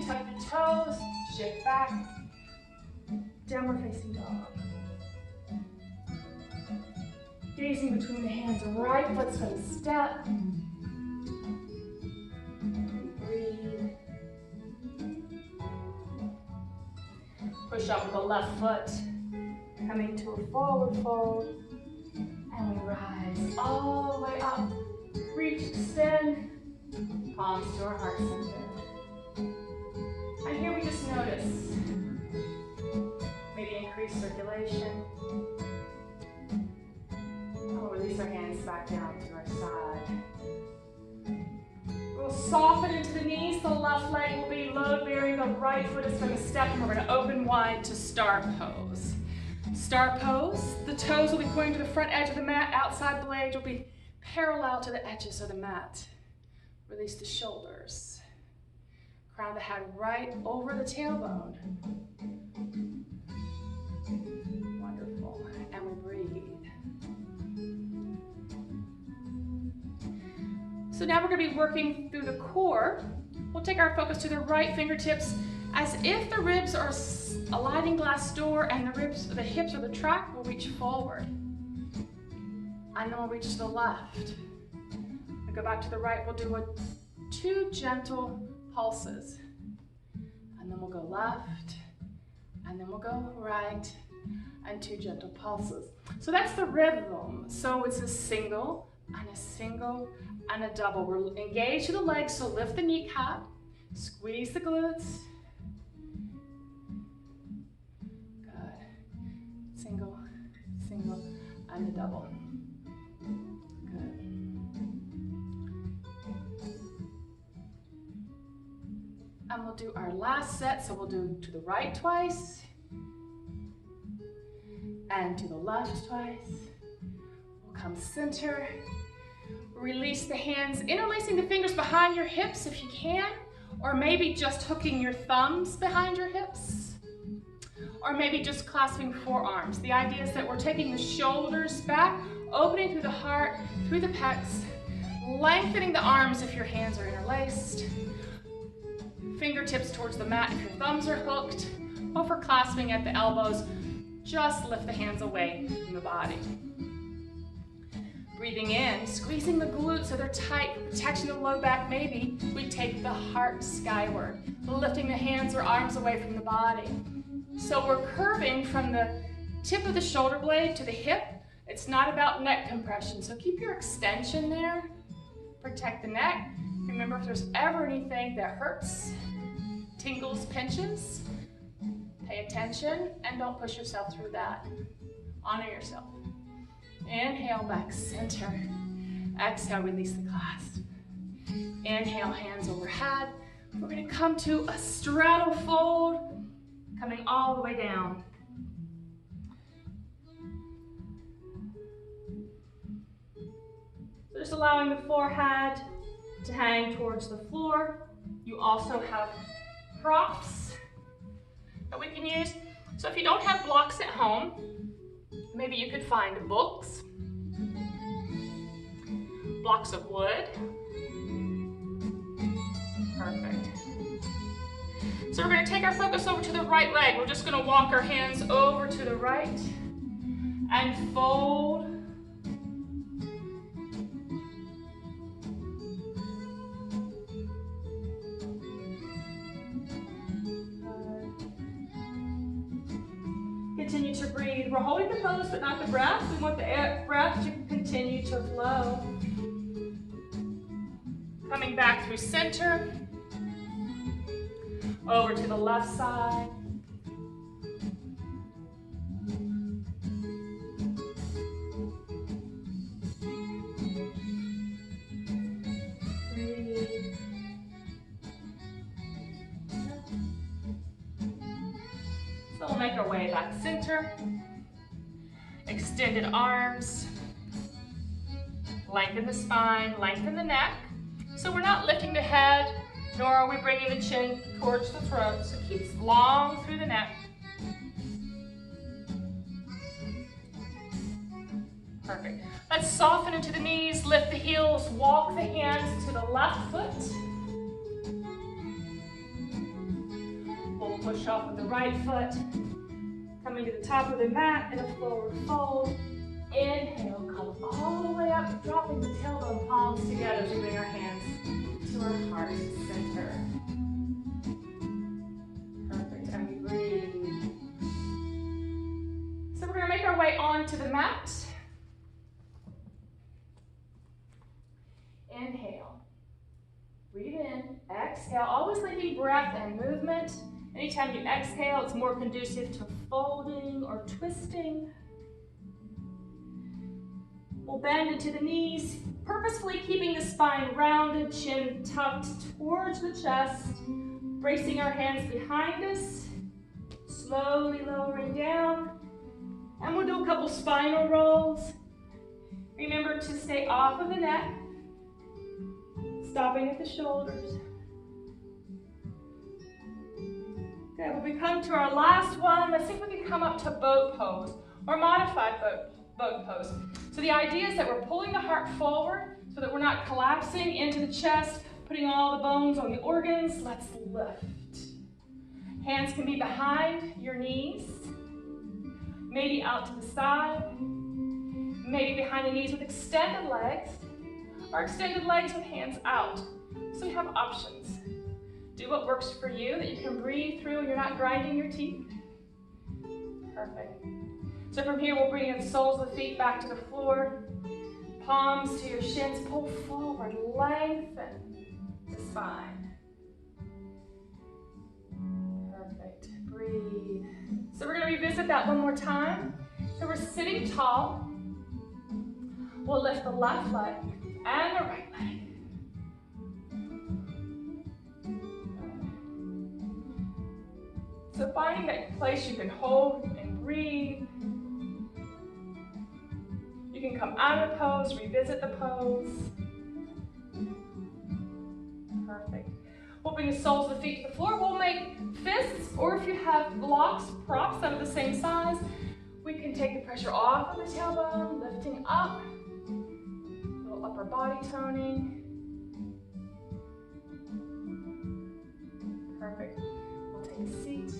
tuck your toes, shift back, downward facing dog. Gazing between the hands, right foot's gonna step. Breathe. Push up with the left foot, coming to a forward fold, and we rise all the way up. Reach, extend, palms to our heart center. And here we just notice, maybe increase circulation. And we'll release our hands back down to our side. We'll soften into the knees. The left leg will be load bearing. The right foot is going to step, and we're going to open wide to star pose. Star pose, the toes will be pointing to the front edge of the mat. Outside blade will be parallel to the edges of the mat. Release the shoulders. Crown the head right over the tailbone. Wonderful. And we breathe. So now we're going to be working through the core. We'll take our focus to the right fingertips as if the ribs are a sliding glass door and the hips or the track will reach forward. And then we'll reach to the left. And go back to the right. We'll do 2 gentle pulses. And then we'll go left. And then we'll go right. And 2 gentle pulses. So that's the rhythm. So it's a single and a single and a double. We're engaged to the legs, so lift the kneecap. Squeeze the glutes. Good. Single, single, and a double. Good. And we'll do our last set, so we'll do to the right twice, and to the left twice. We'll come center. Release the hands, interlacing the fingers behind your hips if you can, or maybe just hooking your thumbs behind your hips, or maybe just clasping forearms. The idea is that we're taking the shoulders back, opening through the heart, through the pecs, lengthening the arms if your hands are interlaced, fingertips towards the mat if your thumbs are hooked, or for clasping at the elbows, just lift the hands away from the body. Breathing in, squeezing the glutes so they're tight, protecting the low back. Maybe we take the heart skyward, lifting the hands or arms away from the body. So we're curving from the tip of the shoulder blade to the hip. It's not about neck compression, so keep your extension there. Protect the neck. Remember, if there's ever anything that hurts, tingles, pinches, pay attention and don't push yourself through that. Honor yourself. Inhale, back center. Exhale, release the clasp. Inhale, hands overhead. We're going to come to a straddle fold, coming all the way down. So just allowing the forehead to hang towards the floor. You also have props that we can use. So if you don't have blocks at home, maybe you could find books, blocks of wood. Perfect. So we're going to take our focus over to the right leg. We're just going to walk our hands over to the right and fold. Continue to breathe. We're holding the pose but not the breath. We want the breath to continue to flow. Coming back through center. Over to the left side. Breathe. So we'll make our way back center. Extended arms. Lengthen the spine, lengthen the neck. So we're not lifting the head, nor are we bringing the chin towards the throat. So keep long through the neck. Perfect. Let's soften into the knees, lift the heels, walk the hands to the left foot. push off with the right foot. Coming to the top of the mat in a forward fold. Inhale, come all the way up, dropping the tailbone palms together as we bring our hands to our heart center. Perfect, and we breathe. So we're gonna make our way onto the mat. Inhale, breathe in, exhale, always leaving breath and movement. Anytime you exhale, it's more conducive to folding or twisting. We'll bend into the knees, purposefully keeping the spine rounded, chin tucked towards the chest, bracing our hands behind us, slowly lowering down. And we'll do a couple spinal rolls. Remember to stay off of the neck, stopping at the shoulders. Good, when we come to our last one, let's see if we can come up to boat pose or modified boat pose. So the idea is that we're pulling the heart forward so that we're not collapsing into the chest, putting all the bones on the organs. Let's lift. Hands can be behind your knees, maybe out to the side, maybe behind the knees with extended legs, or extended legs with hands out. So we have options. Do what works for you, that you can breathe through and you're not grinding your teeth. Perfect. So from here, we'll bring in soles of the feet back to the floor, palms to your shins, pull forward, lengthen the spine. Perfect, breathe. So we're gonna revisit that one more time. So we're sitting tall. We'll lift the left leg and the right leg. So finding that place you can hold and breathe. You can come out of the pose, revisit the pose. Perfect. We'll bring the soles of the feet to the floor. We'll make fists, or if you have blocks, props that are the same size, we can take the pressure off of the tailbone, lifting up. A little upper body toning. Perfect. We'll take a seat.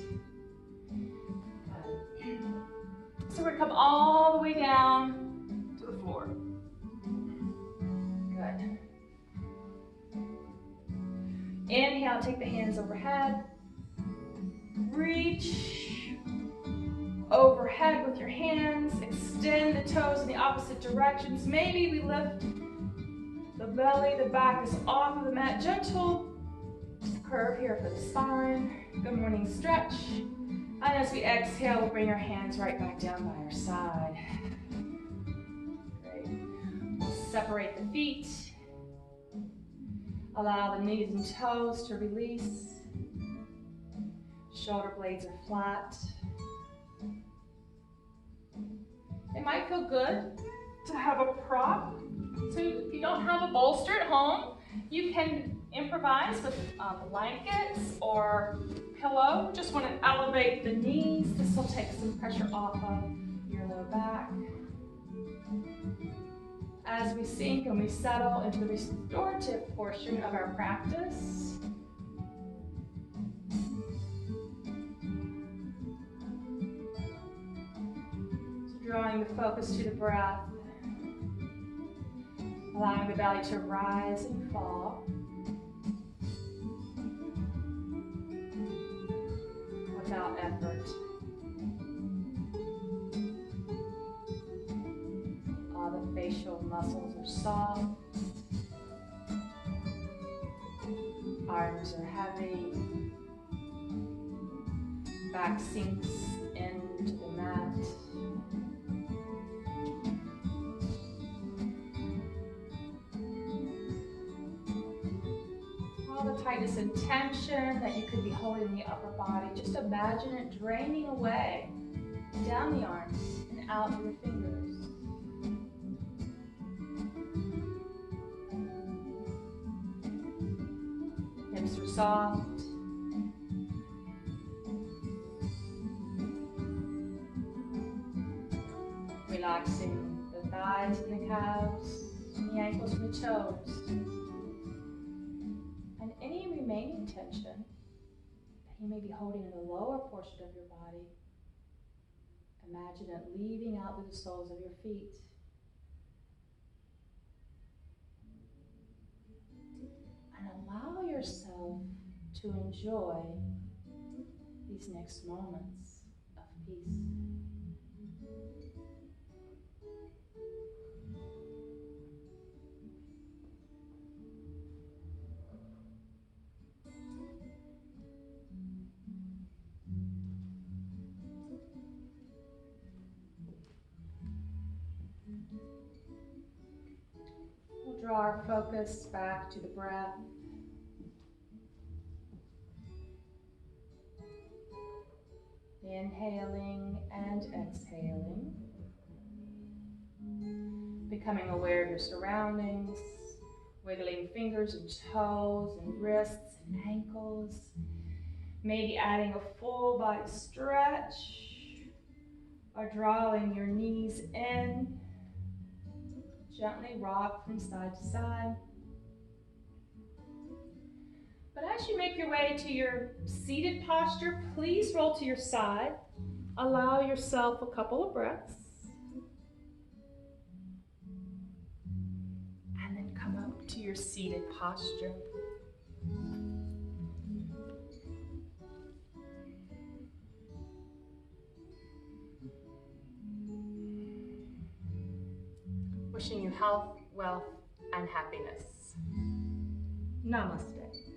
So we're going to come all the way down to the floor. Good. Inhale, take the hands overhead. Reach overhead with your hands. Extend the toes in the opposite directions. Maybe we lift the belly, the back is off of the mat. Gentle curve here for the spine. Good morning stretch. And as we exhale, we'll bring our hands right back down by our side. Great. We'll separate the feet. Allow the knees and toes to release. Shoulder blades are flat. It might feel good to have a prop. So if you don't have a bolster at home, you can improvise with blankets or pillow. Just want to elevate the knees. This will take some pressure off of your low back. As we sink and we settle into the restorative portion of our practice, so drawing the focus to the breath, allowing the belly to rise and fall. Without effort. All the facial muscles are soft. Arms are heavy. Back sinks into the mat. All the tightness and tension that you could be holding in the upper body, just imagine it draining away down the arms and out to the fingers. Hips are soft. Relaxing the thighs and the calves, and the ankles and the toes. And any remaining tension that You may be holding in the lower portion of your body. Imagine it leading out through the soles of your feet. And allow yourself to enjoy these next moments of peace. We'll draw our focus back to the breath. Inhaling and exhaling. Becoming aware of your surroundings, wiggling fingers and toes and wrists and ankles. Maybe adding a full body stretch or drawing your knees in. Gently rock from side to side. But as you make your way to your seated posture, please roll to your side. Allow yourself a couple of breaths. And then come up to your seated posture. Wishing you health, wealth, and happiness. Namaste.